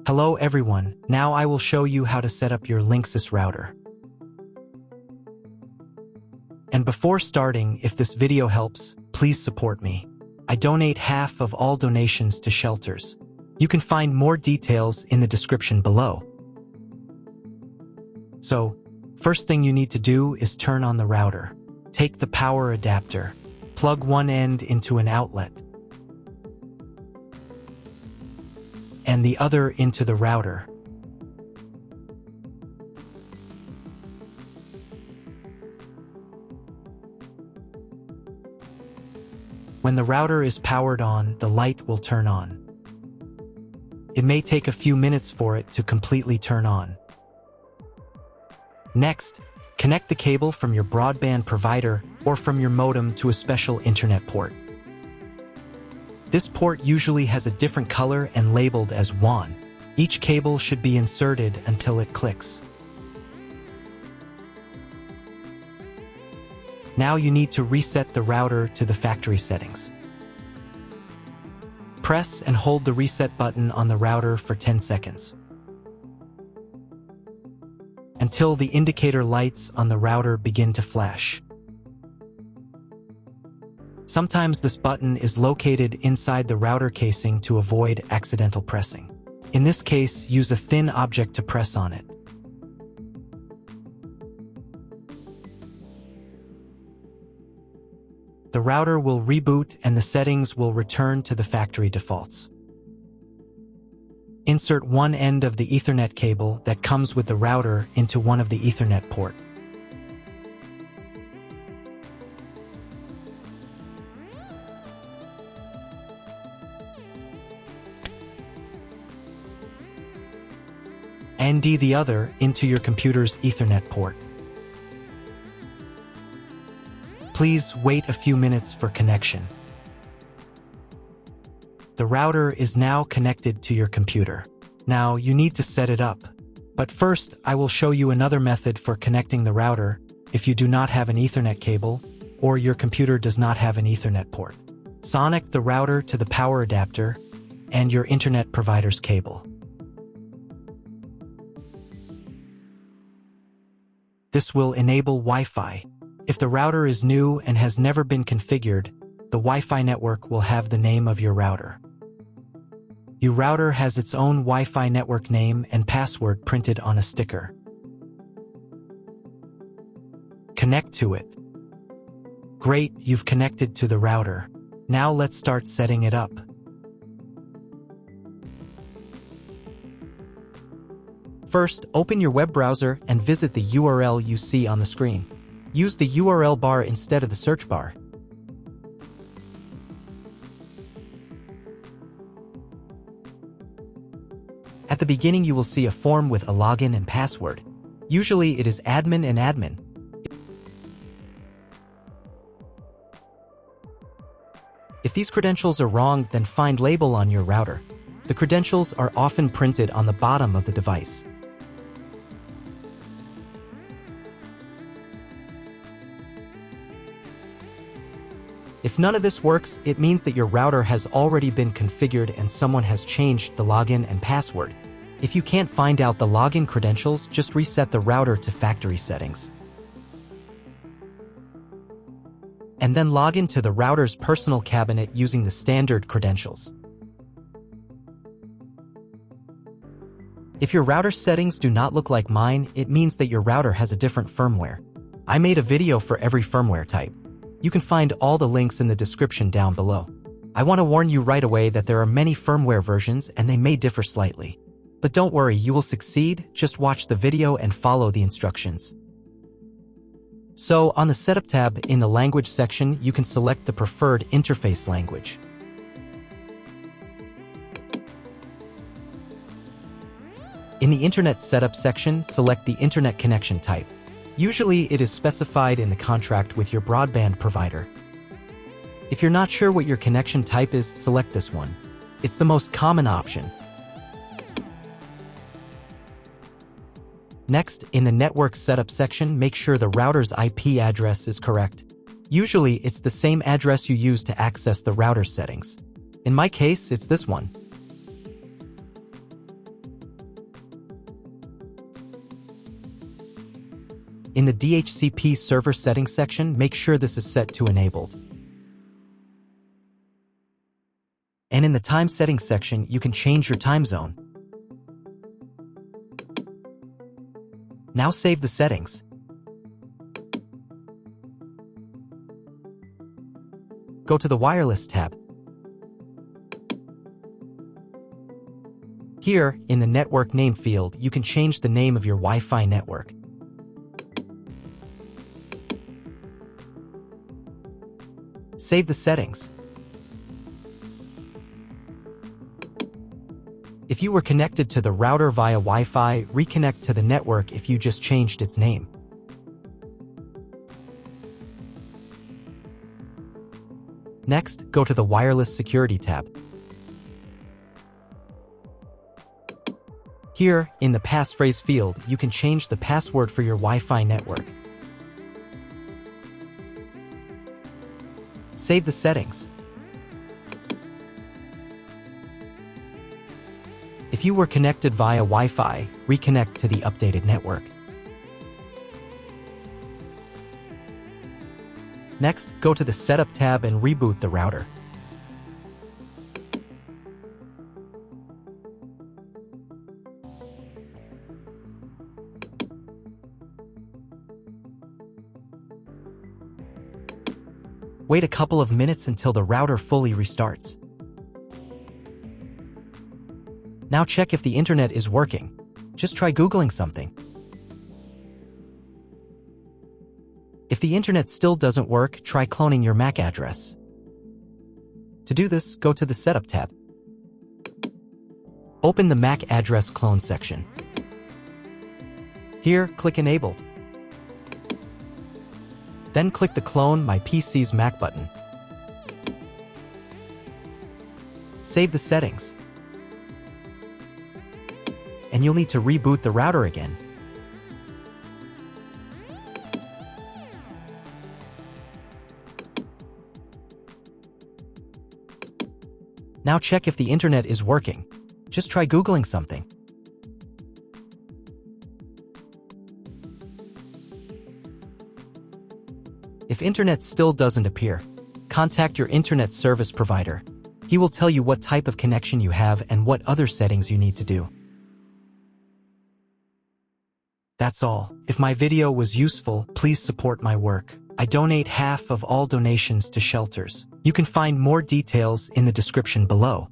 Hello everyone, now I will show you how to set up your LINKSYS router. And before starting, if this video helps, please support me. I donate half of all donations to shelters. You can find more details in the description below. So, first thing you need to do is turn on the router. Take the power adapter. Plug one end into an outlet and the other into the router. When the router is powered on, the light will turn on. It may take a few minutes for it to completely turn on. Next, connect the cable from your broadband provider or from your modem to a special internet port. This port usually has a different color and labeled as WAN. Each cable should be inserted until it clicks. Now you need to reset the router to the factory settings. Press and hold the reset button on the router for 10 seconds. Until the indicator lights on the router begin to flash. Sometimes this button is located inside the router casing to avoid accidental pressing. In this case, use a thin object to press on it. The router will reboot and the settings will return to the factory defaults. Insert one end of the Ethernet cable that comes with the router into one of the Ethernet port. And the other into your computer's Ethernet port. Please wait a few minutes for connection. The router is now connected to your computer. Now you need to set it up. But first, I will show you another method for connecting the router if you do not have an Ethernet cable or your computer does not have an Ethernet port. Connect the router to the power adapter and your internet provider's cable. This will enable Wi-Fi. If the router is new and has never been configured, the Wi-Fi network will have the name of your router. Your router has its own Wi-Fi network name and password printed on a sticker. Connect to it. Great, you've connected to the router. Now let's start setting it up. First, open your web browser and visit the URL you see on the screen. Use the URL bar instead of the search bar. At the beginning you will see a form with a login and password. Usually it is admin and admin. If these credentials are wrong, then find label on your router. The credentials are often printed on the bottom of the device. If none of this works, it means that your router has already been configured and someone has changed the login and password. If you can't find out the login credentials, just reset the router to factory settings. And then log into the router's personal cabinet using the standard credentials. If your router settings do not look like mine, it means that your router has a different firmware. I made a video for every firmware type. You can find all the links in the description down below. I want to warn you right away that there are many firmware versions and they may differ slightly. But don't worry, you will succeed, just watch the video and follow the instructions. So, on the Setup tab in the Language section, you can select the preferred interface language. In the Internet Setup section, select the Internet connection type. Usually, it is specified in the contract with your broadband provider. If you're not sure what your connection type is, select this one. It's the most common option. Next, in the Network Setup section, make sure the router's IP address is correct. Usually, it's the same address you use to access the router settings. In my case, it's this one. In the DHCP server settings section, make sure this is set to enabled. And in the time settings section, you can change your time zone. Now save the settings. Go to the Wireless tab. Here, in the Network Name field, you can change the name of your Wi-Fi network. Save the settings. If you were connected to the router via Wi-Fi, reconnect to the network if you just changed its name. Next, go to the Wireless Security tab. Here, in the passphrase field, you can change the password for your Wi-Fi network. Save the settings. If you were connected via Wi-Fi, reconnect to the updated network. Next, go to the Setup tab and reboot the router. Wait a couple of minutes until the router fully restarts. Now check if the internet is working. Just try Googling something. If the internet still doesn't work, try cloning your MAC address. To do this, go to the Setup tab. Open the MAC address clone section. Here, click Enabled. Then click the Clone My PC's MAC button. Save the settings. And you'll need to reboot the router again. Now check if the internet is working. Just try Googling something. If internet still doesn't appear, contact your internet service provider. He will tell you what type of connection you have and what other settings you need to do. That's all. If my video was useful, please support my work. I donate half of all donations to shelters. You can find more details in the description below.